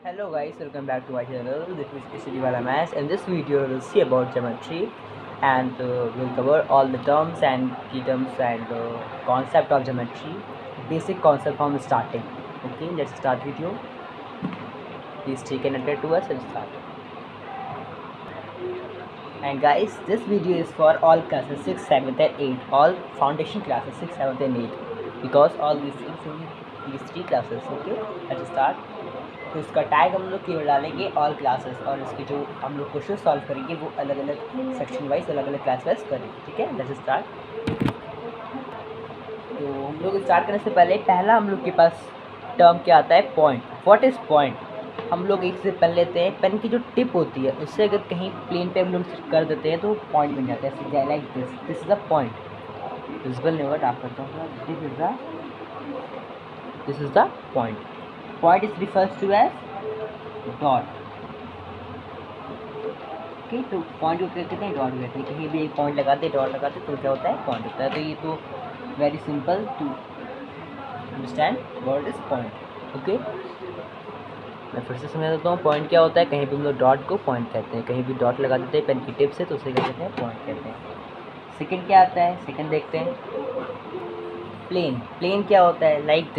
Hello guys, welcome back to my channel. This is Isriwala Maths. In this video, we'll see about geometry and we'll cover all the terms and key terms and concept of geometry, basic concept from starting. Okay, let's start video. Please stay connected to us and start. And guys, this video is for all classes 6, 7 and 8, all foundation classes 6, 7 and 8, because all these things in these three classes. Okay, let's start. तो इसका tag हम लोग केवल डालेंगे all classes, और इसके जो हम लोग क्वेश्चन सॉल्व करेंगे वो अलग अलग सेक्शन वाइज अलग अलग क्लास वाइज करेंगे. ठीक है, लेट्स स्टार्ट. तो हम लोग स्टार्ट करने से पहले पहला हम लोग के पास टर्म क्या आता है, पॉइंट. What is point. हम लोग एक से पेन लेते हैं, पेन की जो टिप होती है उससे अगर कहीं प्लेन पे हम लोग कर देते हैं तो पॉइंट बन जाता है. Like this is the point. Visible नहीं होगा, डार्क करता हूँ. This is the point. Point is refers to as dot. Okay, तो पॉइंट को क्या कहते हैं, डॉट कहते हैं. कहीं भी एक पॉइंट लगाते डॉट लगाते तो क्या होता है, पॉइंट होता है. तो ये तो very simple to understand word is point. Okay, मैं फिर से समझा देता हूँ. पॉइंट क्या होता है, कहीं भी हम लोग डॉट को पॉइंट कहते हैं. कहीं भी डॉट लगा देते हैं पेन की टिप से तो उसे क्या कहते हैं, पॉइंट कहते हैं. सेकेंड क्या आता है, सेकेंड देखते हैं. प्लेन. प्लेन क्या होता है, लाइक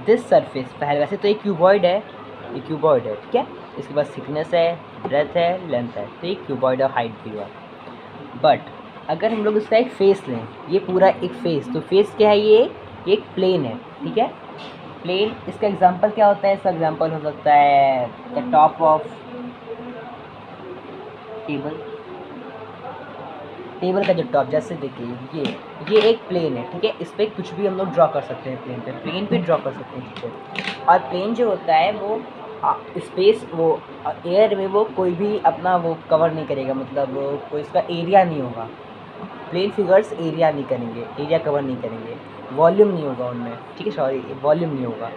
दिस सरफेस. पहले वैसे तो एक क्यूबॉइड है, ये क्यूबॉइड है. ठीक है, इसके पास थिकनेस है, ब्रेथ है, लेंथ है. तो ये क्यूबॉइड और हाइट भी है. बट अगर हम लोग इसका एक फेस लें, ये पूरा एक फेस, तो फेस क्या है, ये एक प्लेन है. ठीक है, प्लेन. इसका एग्जांपल क्या होता है, इसका एग्जांपल हो सकता है the top of table. Table का जो टॉप, जैसे देखिए ये एक प्लेन है. ठीक है, इस पर कुछ भी हम लोग ड्रॉ कर सकते हैं. प्लेन पे ड्रॉ कर सकते हैं. ठीक है, और प्लेन जो होता है वो स्पेस, वो एयर में वो कोई भी अपना वो कवर नहीं करेगा, मतलब कोई इसका एरिया नहीं होगा. प्लेन फिगर्स एरिया नहीं करेंगे, एरिया कवर नहीं करेंगे, वॉल्यूम नहीं होगा उनमें. ठीक है, सॉरी, वॉल्यूम नहीं होगा.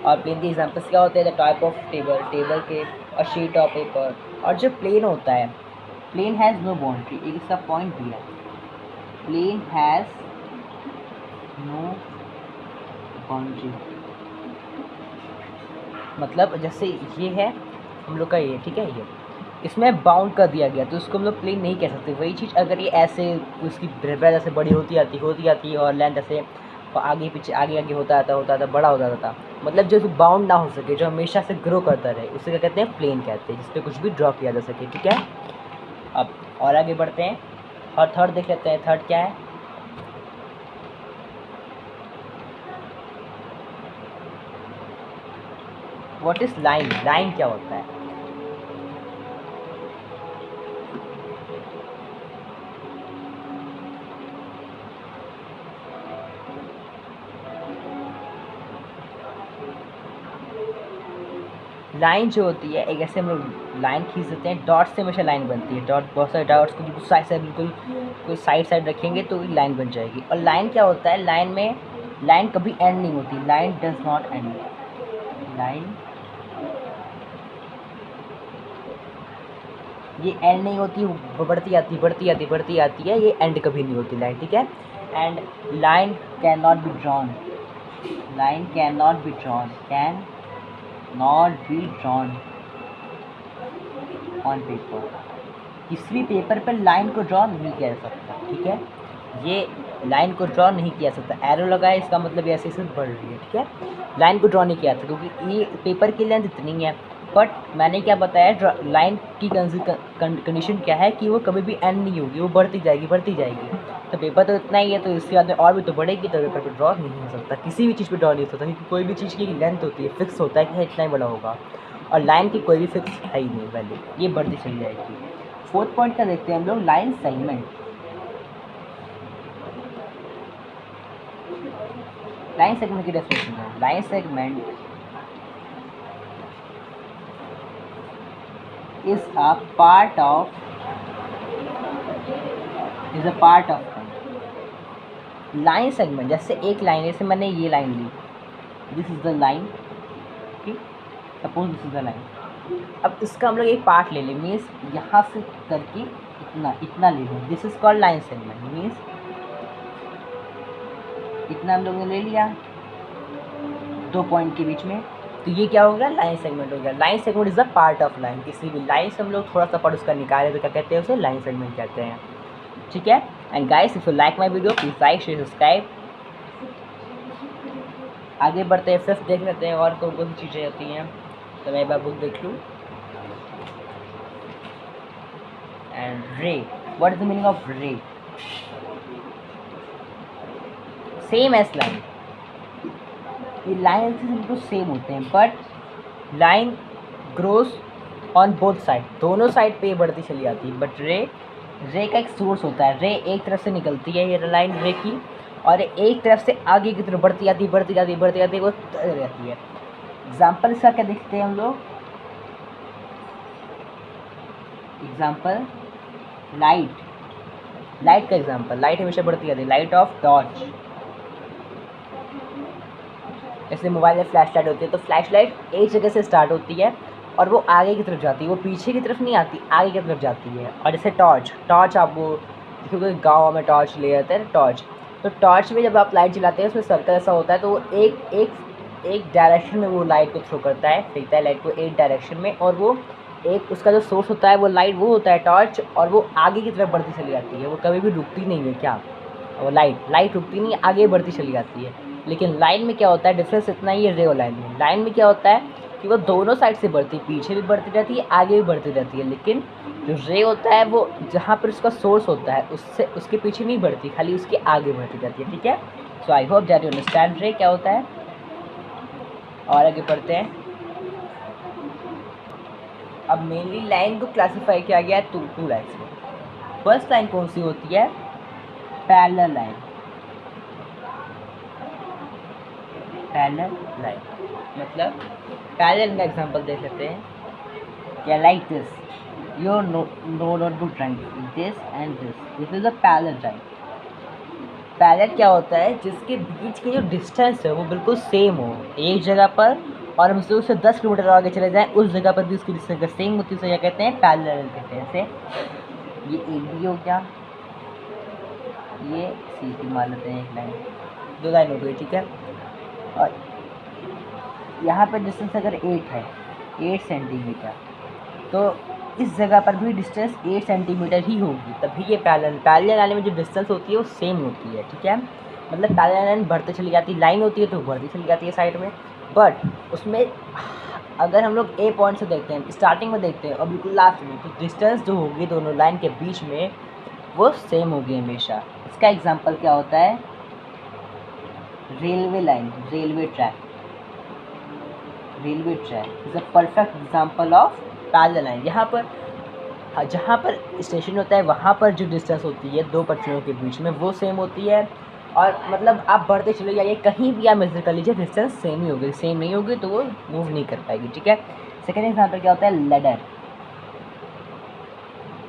और प्लेन के एग्जाम्पल्स क्या होते हैं, the type of table, table के, और शीट ऑफ पेपर. और जो प्लेन होता है, प्लेन हैज़ नो बाउंड्री. एक इसका पॉइंट दिया, प्लेन हैज़ नो बाउंड्री. मतलब जैसे ये है हम लोग का, ये ठीक है, ये इसमें बाउंड कर दिया गया तो उसको हम लोग प्लेन नहीं कह सकते. वही चीज़ अगर ये ऐसे उसकी ब्रेथ जैसे बड़ी होती आती और लेंथ ऐसे आगे पीछे आगे होता आता बड़ा होता आता, मतलब जो बाउंड ना हो सके, जो हमेशा से ग्रो करता रहे, उसे क्या कहते हैं, प्लेन कहते हैं, जिस पर कुछ भी ड्रॉ किया जा सके. ठीक है, अब और आगे बढ़ते हैं और थर्ड देख लेते हैं. थर्ड क्या है, व्हाट इज लाइन. लाइन क्या होता है, लाइन जो होती है, एक ऐसे हम लोग लाइन खींच देते हैं. डॉट से हमेशा लाइन बनती है. डॉट, बहुत सारे डॉट्स को बिल्कुल साइड रखेंगे तो लाइन बन जाएगी. और लाइन क्या होता है, लाइन में लाइन कभी एंड नहीं होती. Line does not and. Line ये एंड नहीं होती, बढ़ती आती है. ये एंड कभी नहीं होती लाइन. ठीक है, and line can not be drawn. Line can not be drawn, can not be drawn on paper. किसी भी पेपर पर लाइन को ड्रॉ नहीं किया जा सकता. ठीक है, ये लाइन को ड्रॉ नहीं किया जा सकता. एरो लगा है, इसका मतलब ऐसे सिर्फ बढ़ रही है. ठीक है, लाइन को ड्रॉ नहीं किया जा सकता क्योंकि ये पेपर की लेंथ इतनी है. बट मैंने क्या बताया, लाइन की कंडीशन क्या है कि वो कभी भी एंड नहीं होगी, वो बढ़ती जाएगी. तो पेपर तो इतना ही है, तो इसके बाद में और भी तो बढ़ेगी, तो पेपर पर ड्रॉ नहीं हो सकता. किसी भी चीज़ पे ड्रॉ नहीं हो सकता क्योंकि कोई भी चीज़ की लेंथ होती है, फिक्स होता है कि इतना ही बड़ा होगा. और लाइन की कोई भी फिक्स है ही नहीं वैल्यू, ये बढ़ती चली जाएगी. फोर्थ पॉइंट का देखते हैं हम लोग, लाइन सेगमेंट. लाइन सेगमेंट की डेफिनेशन है, line segment is a part of line segment. जैसे एक लाइन, जैसे मैंने ये लाइन ली, दिस इज द लाइन. ठीक, suppose this is the line. अब इसका हम लोग एक पार्ट ले लें, मीन्स यहाँ से करके इतना ले लें. This is called line segment. Means इतना हम लोग ने ले लिया 2 पॉइंट के बीच में. तो ये क्या हो गया, लाइन सेगमेंट हो गया। Line segment is the part of line, किसी भी लाइन से हम लोग थोड़ा सा पार्ट उसका निकाले तो क्या कहते हैं, उसे लाइन सेगमेंट कहते हैं। ठीक है। And guys if you like my video please like share subscribe. आगे बढ़ते हैं, फिफ्थ देख लेते हैं और कौन कौन सी चीज़ें होती हैं। तो मैं एक बार बुक देख लूँ। And ray, what is the meaning of ray? Same as line, ये लाइन से बिल्कुल सेम होते हैं, but line grows on both side, दोनों साइड पे बढ़ती चली जाती है। बट रे का एक सोर्स होता है, रे एक तरफ से निकलती है ये लाइन रे की, और एक तरफ से आगे की तरफ बढ़ती जाती है, बढ़ती जाती है, बढ़ती जाती है, वो रहती है। एग्जाम्पल इसका क्या देखते हैं हम लोग? एग्जाम्पल लाइट का एग्जाम्पल, लाइट हमेशा बढ़ती जाती है, लाइट ऑफ टॉर्च। जैसे मोबाइल में फ्लैश लाइट होती है, तो फ्लैश लाइट एक जगह से स्टार्ट होती है और वो आगे की तरफ जाती है, वो पीछे की तरफ नहीं आती, आगे की तरफ जाती है। और जैसे टॉर्च आप वो देखोगे गाँव में टॉर्च ले जाते हैं टॉर्च, तो टॉर्च में जब आप लाइट जलाते हैं उसमें सर्कल ऐसा होता है, तो वो एक डायरेक्शन में वो लाइट को थ्रो करता है, फेंकता है लाइट को एक डायरेक्शन में, और वो एक उसका जो सोर्स होता है वो लाइट वो होता है टॉर्च, और वो आगे की तरफ बढ़ती चली जाती है, वो कभी भी रुकती नहीं है। क्या वो लाइट रुकती नहीं, आगे बढ़ती चली जाती है। लेकिन लाइन में क्या होता है, डिफरेंस इतना ही है रे और लाइन में। लाइन में क्या होता है कि वो दोनों साइड से बढ़ती, पीछे भी बढ़ती रहती है, आगे भी बढ़ती रहती है। लेकिन जो रे होता है वो जहाँ पर उसका सोर्स होता है उससे उसके पीछे नहीं बढ़ती, खाली उसके आगे बढ़ती रहती है। ठीक है। So I hope that you understand ray क्या होता है। और आगे बढ़ते हैं। अब मेनली लाइन को क्लासीफाई किया गया है टू लाइन्स में। फर्स्ट लाइन कौन सी होती है? Parallel line. पैरेलल लाइन मतलब पैरेलल का एग्जांपल देख लेते हैं। क्या like this, your notebook line this and this is a parallel line. Parallel क्या होता है? जिसके बीच की जो डिस्टेंस है वो बिल्कुल सेम हो एक जगह पर, और हम उससे 10 किलोमीटर आगे चले जाएं उस जगह पर भी उसकी डिस्टेंस सेम होती है, तो क्या कहते हैं? पैरेलल कहते हैं। जैसे ये ए बी हो गया, ये सी की मान लेते हैं एक लाइन, दो लाइन हो गई। ठीक है। और यहाँ पर डिस्टेंस अगर 8 है, 8 सेंटीमीटर, तो इस जगह पर भी डिस्टेंस 8 सेंटीमीटर ही होगी, तभी ये पैरेलल लाइन में जो डिस्टेंस होती है वो सेम होती है। ठीक है। मतलब पैरेलल लाइन बढ़ते चली जाती है, लाइन होती है तो बढ़ती चली जाती है साइड में, बट उसमें अगर हम लोग ए पॉइंट से देखते हैं, स्टार्टिंग में देखते हैं और बिल्कुल लास्ट में, तो डिस्टेंस जो होगी दोनों लाइन के बीच में वो सेम होगी हमेशा। इसका एग्जांपल क्या होता है? Railway line, railway track is a perfect example of parallel line. जहाँ पर स्टेशन होता है वहाँ पर जो डिस्टेंस होती है दो पटरियों के बीच में वो सेम होती है, और मतलब आप बढ़ते चले जाइए कहीं भी आप मेजर कर लीजिए डिस्टेंस सेम ही होगी, सेम नहीं होगी तो वो मूव नहीं कर पाएगी। ठीक है। सेकेंड एग्जांपल क्या होता है?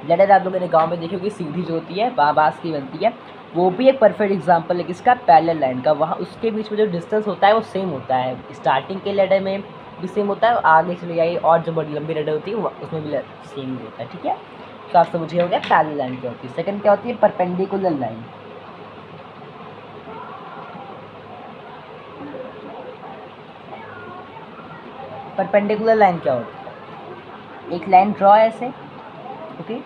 लेडर आप लोग मेरे गांव में देखी होगी, सीधी जो होती है बांस की बनती है, वो भी एक परफेक्ट एग्जांपल है किसका? पैरेलल लाइन का। वहाँ उसके बीच में जो डिस्टेंस होता है वो सेम होता है, स्टार्टिंग के लेडर में भी सेम होता है, आगे चले जाइए और जो बड़ी लंबी लेडर होती है उसमें भी सेम होता है। ठीक है। तो आप समझ गए हो गया पैरेलल लाइन क्या होती है। सेकंड क्या होती है? Perpendicular line. परपेंडिकुलर लाइन क्या होती है? एक लाइन ड्रॉ है ऐसे, ओके,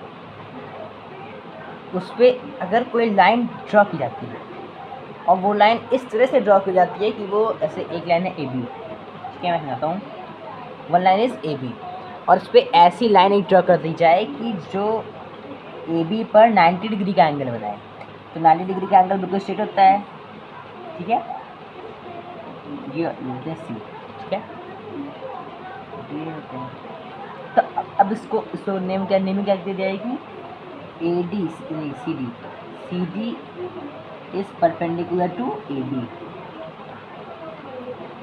उस पर अगर कोई लाइन ड्रॉ की जाती है और वो लाइन इस तरह से ड्रॉ की जाती है कि वो ऐसे, एक लाइन है ए बी, ठीक है, मैं समझाता हूँ। One line is A B, और उस पर ऐसी लाइन एक ड्रॉ कर दी जाए कि जो ए बी पर 90 डिग्री का एंगल बनाए, तो 90 डिग्री का एंगल बिल्कुल स्ट्रेट होता है। ठीक है। ये सी, ठीक है। तो अब इसको नेम क्या दी जाएगी? A D, C D is perpendicular to A B.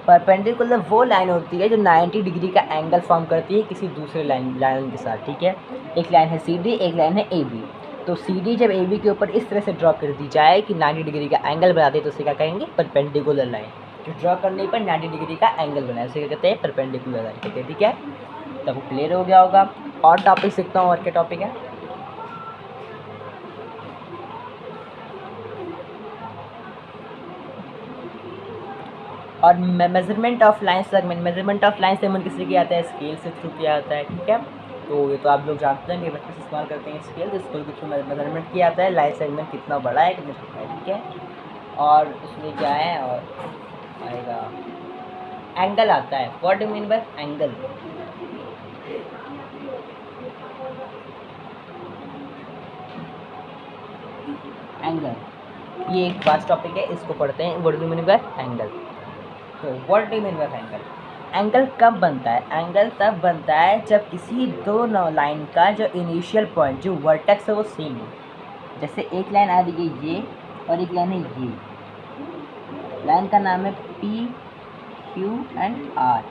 Perpendicular वो लाइन होती है जो 90 डिग्री का एंगल फॉर्म करती है किसी दूसरे लाइन के साथ। ठीक है। एक लाइन है सी डी, एक लाइन है ए बी, तो सी डी जब ए बी के ऊपर इस तरह से ड्रॉ कर दी जाए कि 90 डिग्री का एंगल बना दे, तो उसे क्या कहेंगे? Perpendicular line. जो ड्रॉ करने पर 90 डिग्री का एंगल बनाए उसे क्या कहते हैं? परपेंडिकुलर लाइन कहते हैं। ठीक है। तब वो क्लियर हो गया होगा। और टॉपिक सीखता हूँ, और क्या टॉपिक है? और measurement of line segment, measurement of line segment किससे किया जाता है? स्केल से थ्रू किया जाता है, ठीक है। तो ये तो आप लोग जानते हैं कि बच्चे इस्तेमाल करते हैं स्केल, तो स्केल के थ्रू मेजरमेंट किया जाता है लाइन सेगमेंट कितना बड़ा है कितना छोटा है, ठीक है। और उसमें क्या है और आएगा एंगल आता है। What do mean by angle? Angle ये एक वास्ट टॉपिक है, इसको पढ़ते हैं। What do mean by angle? तो what do mean by angle? Angle कब बनता है? एंगल तब बनता है जब किसी दो लाइन का जो इनिशियल पॉइंट जो वर्टेक्स है वो सेम है। जैसे एक लाइन आ रही है ये और एक लाइन है ये, लाइन का नाम है पी क्यू एंड आर।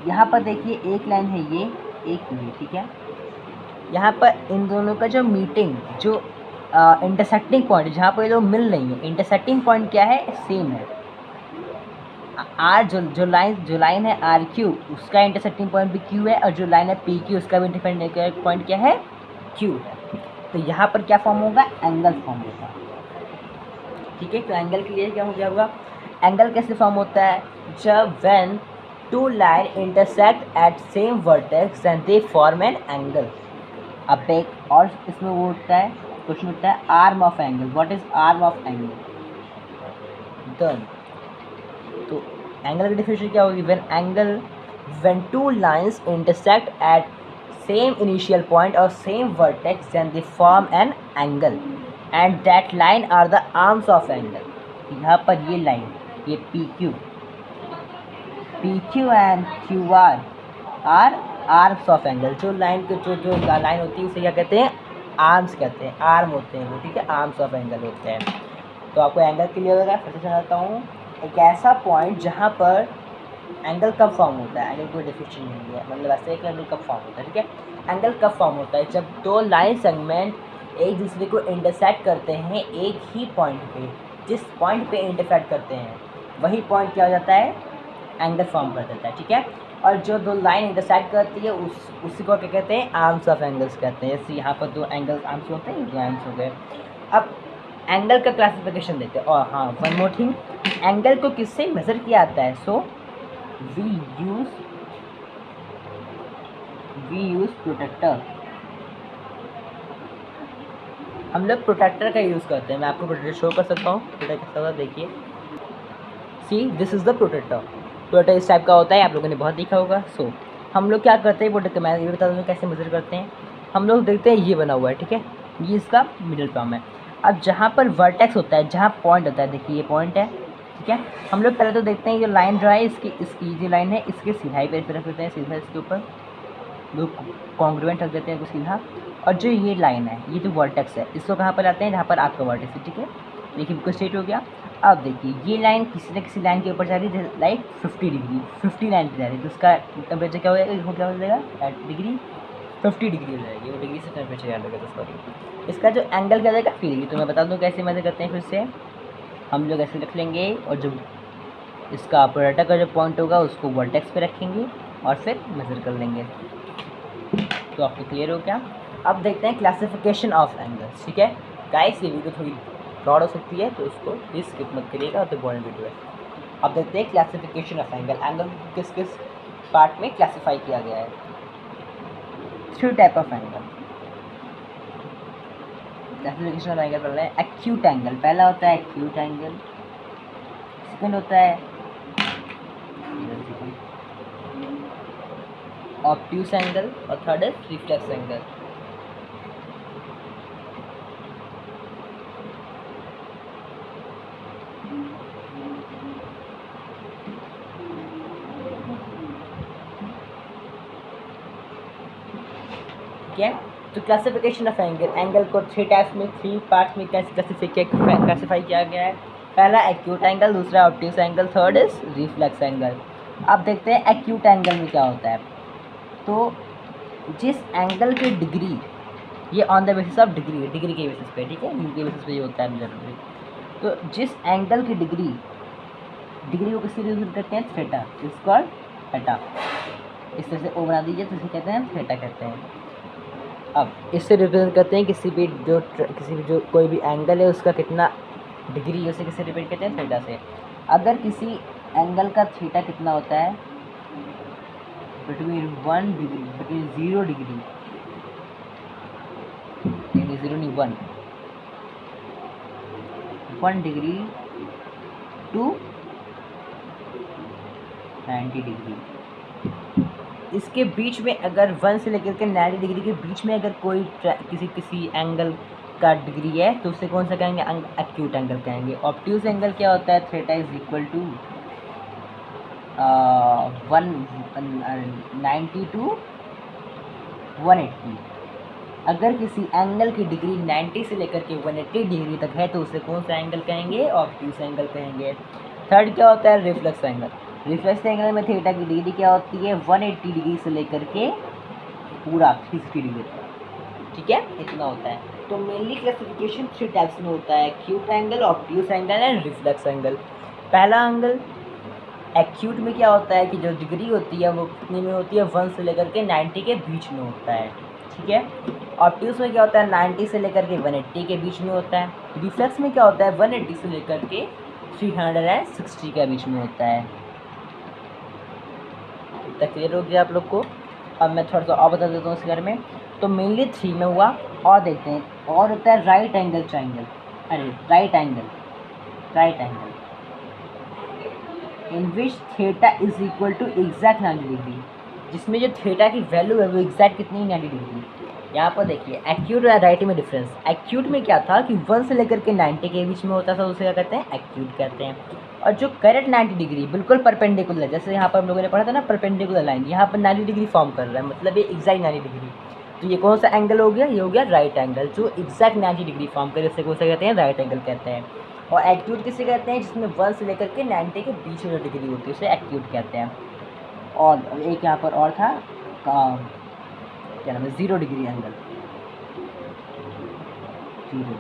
यहाँ पर देखिए एक लाइन है ये, एक ये, ठीक है। यहाँ पर इन दोनों का जो मीटिंग जो इंटरसेक्टिंग पॉइंट जहाँ पर ये लोग मिल रही है, इंटरसेक्टिंग पॉइंट क्या है? सेम है। आर जो लाइन है आर क्यू, उसका इंटरसेक्टिंग पॉइंट भी क्यू है, और जो लाइन है पी क्यू उसका भी इंटरसेक्टिंग पॉइंट क्या है? क्यू है। तो यहाँ पर क्या फॉर्म होगा? एंगल फॉर्म होगा, ठीक है। तो एंगल के लिए क्या हो गया होगा? एंगल कैसे फॉर्म होता है? जब when two line intersect at same vertex and they form an angle. अब एक और इसमें वो होता है, क्वेश्चन होता है arm of angle. What is arm of angle? Done. तो एंगल की डेफिनेशन क्या होगी? When two lines intersect at same initial point और same vertex then they form an angle and that line are the arms of angle. यहाँ पर ये line, ये P Q and Q R arms of angle. जो line के जो line होती है उसे क्या कहते हैं? आर्म्स कहते हैं, आर्म होते हैं वो, ठीक है। आर्म्स ऑफ एंगल होते हैं। तो आपको एंगल क्लियर होगा। फिर से समझाता हूँ। एक ऐसा पॉइंट जहाँ पर एंगल कब फॉर्म होता है? एंगल कोई डेफिनेशन नहीं है, मतलब ऐसे एक एंगल कब फॉर्म होता है, ठीक है। एंगल कब फॉर्म होता है? जब दो लाइन सेगमेंट एक दूसरे को इंटरसेक्ट करते हैं एक ही पॉइंट पे। जिस पॉइंट पे इंटरसेक्ट करते हैं वही पॉइंट क्या हो जाता है? एंगल फॉर्म कर देता है, ठीक है। और जो दो लाइन इंटरसेक्ट करती है उसी को क्या कहते हैं? आर्म्स ऑफ एंगल्स कहते हैं। जैसे यहाँ पर दो एंगल्स आर्म्स होते हैं, दो आर्म्स हो गए। अब एंगल का क्लासिफिकेशन देते हैं। और हाँ, वन मोर थिंग, एंगल को किससे मेजर किया जाता है? So we use protractor. हम लोग प्रोटेक्टर का यूज़ करते हैं। मैं आपको प्रोटेक्टर शो कर सकता हूँ। प्रोटेक्टर कैसा होता है देखिए। See this is the protractor. Protractor इस टाइप का होता है, आप लोगों ने बहुत देखा होगा। सो हम लोग क्या करते हैं प्रोटेक्टर, मैं ये बता दूँ कैसे मेजर करते हैं। हम लोग देखते हैं ये बना हुआ है, ठीक है। ये इसका मिडिल टर्म है। अब जहाँ पर वर्टेक्स होता है, जहाँ पॉइंट होता है, देखिए ये पॉइंट है, ठीक है। हम लोग पहले तो देखते हैं ये लाइन जो है इसकी जो लाइन है इसके सीधाई पे रख देते हैं, सीधा इसके ऊपर दो कॉन्ग्रुएंट रख देते हैं कुछ सीधा। और जो ये लाइन है, ये जो वर्टेक्स है, इसको कहाँ पर लाते हैं? जहाँ पर आपका वर्टेक्स है, ठीक है। देखिए बिल्कुल स्ट्रेट हो गया। अब देखिए ये लाइन किसी न किसी लाइन के ऊपर जा रही है, लाइक 50 डिग्री, 50 लाइन पर जा रही है। तो उसका टेम्परेचर क्या हो जाएगा? इसको क्या हो जाएगा? 50 डिग्री हो जाएगी। वो डिग्री से टेम्परेचर याद रखेगा। तो सॉरी, इसका जो एंगल क्या जाएगा? 50 डिग्री। तो मैं बता दूँ कैसे मेजर करते हैं। फिर से हम लोग ऐसे रख लेंगे और जो इसका प्रोटेक्टर का जो पॉइंट होगा उसको वर्टेक्स पे रखेंगे और फिर मेजर कर लेंगे। तो आपको क्लियर हो गया। अब देखते हैं क्लासिफिकेशन ऑफ एंगल्स, ठीक है। गाइस ये वीडियो थोड़ी ब्रॉड हो सकती है तो उसको प्लीज़ स्किप मत करिएगा, तो बॉर्डन वीडियो है। अब देखते हैं क्लासिफिकेशन ऑफ एंगल। एंगल किस किस पार्ट में क्लासीफाई किया गया है? 3 type of angle. Classification of angle पढ़ रहे हैं। एक्यूट एंगल पहला होता है, एक्यूट एंगल। सेकंड होता है ऑब्ट्यूस एंगल और थर्ड है रिफ्लेक्स एंगल। ठीक है। तो क्लासिफिकेशन ऑफ एंगल, एंगल को 3 टाइप्स में 3 पार्ट्स में क्लासीफाई किया गया है। पहला एक्यूट एंगल, दूसरा obtuse angle, third is reflex angle. अब देखते हैं एक्यूट एंगल में क्या होता है। तो जिस एंगल की डिग्री, ये on the basis of degree के बेसिस पे, ठीक है, यू के बेसिस पे ये होता है जनरली। तो जिस एंगल की डिग्री को किससे रिप्रेजेंट करते हैं? Theta, it's called theta. इस तरह से ओ बना दीजिए तो इसे कहते हैं थीटा कहते हैं। अब इससे रिप्रेजेंट करते हैं किसी भी जो कोई भी एंगल है उसका कितना डिग्री, उसे किससे रिप्रेजेंट करते हैं? थीटा से। अगर किसी एंगल का थीटा कितना होता है, बिटवीन 1 डिग्री, बिटवीन 0 डिग्री, यानी 0 नहीं 1 डिग्री टू 90 डिग्री, इसके बीच में अगर 1 से लेकर के 90 डिग्री के बीच में अगर कोई किसी एंगल का डिग्री है तो उसे कौन सा कहेंगे, एक्यूट एंगल कहेंगे। ऑब्ट्यूस एंगल क्या होता है, theta is equal to 90 to 180। अगर किसी एंगल की डिग्री 90 से लेकर के 180 डिग्री तक है तो उसे कौन सा एंगल कहेंगे, ऑब्ट्यूस एंगल कहेंगे। थर्ड क्या होता है, रिफ्लेक्स एंगल। रिफ्लेक्स एंगल में थीटा की डिग्री क्या होती है, 180 डिग्री से लेकर के पूरा 360 डिग्री तक, ठीक है, इतना होता है। तो मेनली क्लासिफिकेशन 3 टाइप्स में होता है, acute angle, obtuse angle and reflex angle. पहला एंगल एक्यूट में क्या होता है कि जो डिग्री होती है वो कितने में होती है, 1 से लेकर के 90 के बीच में होता है, ठीक है। ऑब्ट्यूस में क्या होता है, 90 से लेकर के 180 के बीच में होता है। रिफ्लेक्स में क्या होता है, 180 से लेकर के 360 के बीच में होता है। इतना क्लियर हो गया आप लोग को। अब मैं थोड़ा सा और बता देता हूँ इस बारे में। तो मेनली 3 में हुआ, और देखते हैं, और होता है राइट एंगल ट्रायंगल, अरे right angle in which theta is equal to exact 90 degree, जिसमें जो थीटा की वैल्यू है वो एग्जैक्ट कितनी, 90 डिग्री। यहाँ पर देखिए एक्यूट और राइट में डिफरेंस। एक्यूट में क्या था कि 1 से लेकर के 90 के बीच में होता था, उसे क्या कहते हैं, एक्यूट कहते हैं। और जो करेक्ट 90 डिग्री बिल्कुल परपेंडिकुलर, जैसे यहाँ पर हम लोगों ने पढ़ा था ना परपेंडिकुलर लाइन, यहाँ पर 90 डिग्री फॉर्म कर रहा है, मतलब ये एग्जैक्ट 90 डिग्री। तो ये कौन सा एंगल हो गया, ये हो गया राइट एंगल, जो एग्जैक्ट 90 डिग्री फॉर्म करे उसे कौन सा कहते हैं, राइट एंगल कहते हैं। और एक्यूट किसे कहते हैं, जिसमें 1 से लेकर के 90 के बीच में जो डिग्री होती है उसे एक्यूट कहते हैं। और एक यहाँ पर और था, क्या नाम है, 0 degree angle, 0।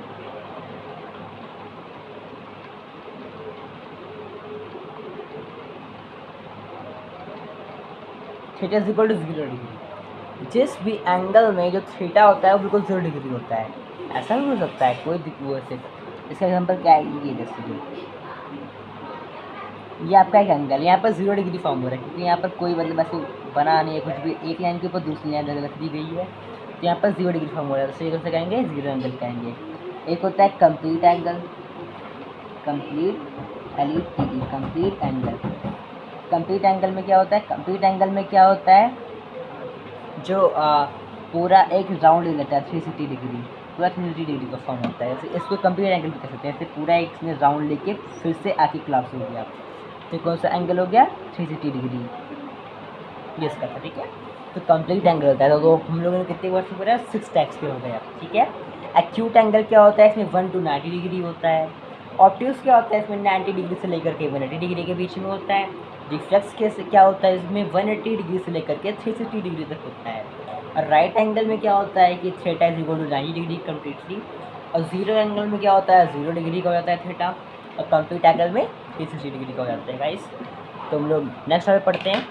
Theta is equal to 0 degree. जिस भी एंगल में जो थीटा होता है वो बिल्कुल 0 डिग्री होता है, ऐसा भी हो सकता है कोई वैसे। इसका एग्जाम्पल क्या है, ये जैसे ये आपका एक एंगल, यहाँ पर 0 डिग्री फॉर्म हो रहा है क्योंकि यहाँ पर कोई मतलब ऐसे बना नहीं है कुछ भी, एक लाइन के ऊपर दूसरी लाइन रख दी गई है, तो यहाँ पर 0 डिग्री फॉर्म हो रहा है, तो इसे कहेंगे 0 एंगल कहेंगे। एक होता है complete angle, complete angle. Complete angle में क्या होता है, कंप्लीट एंगल में क्या होता है, जो पूरा एक राउंड ले लेता है 360 डिग्री, पूरा 360 डिग्री का फॉर्म होता है, जैसे इसको कंप्लीट एंगल भी कह सकते हैं। ऐसे पूरा एक इसने राउंड लेके फिर से आके क्लास हो गया, तो कौन सा एंगल हो गया, 360 डिग्री, ये इसका था, ठीक है। तो कंप्लीट एंगल होता है, तो हम लोगों ने कितने वर्ड से पढ़ा, 6 टाइप्स के हो गए, ठीक है। एक्यूट एंगल क्या होता है, इसमें 1 to 90 डिग्री होता है। ऑब्ट्यूस क्या होता है, इसमें 90 डिग्री से लेकर के 180 डिग्री के बीच में होता है। रिफ्लेक्स कैसे क्या होता है, इसमें 180 डिग्री से लेकर के 360 डिग्री तक होता है। और राइट एंगल में क्या होता है कि theta is equal to 90 degree completely. और 0 एंगल में क्या होता है, 0 डिग्री का हो जाता है थीटा, और कंप्लीट एंगल में 360 डिग्री का हो जाता है गाइस। तो हम लोग नेक्स्ट वाले पढ़ते हैं।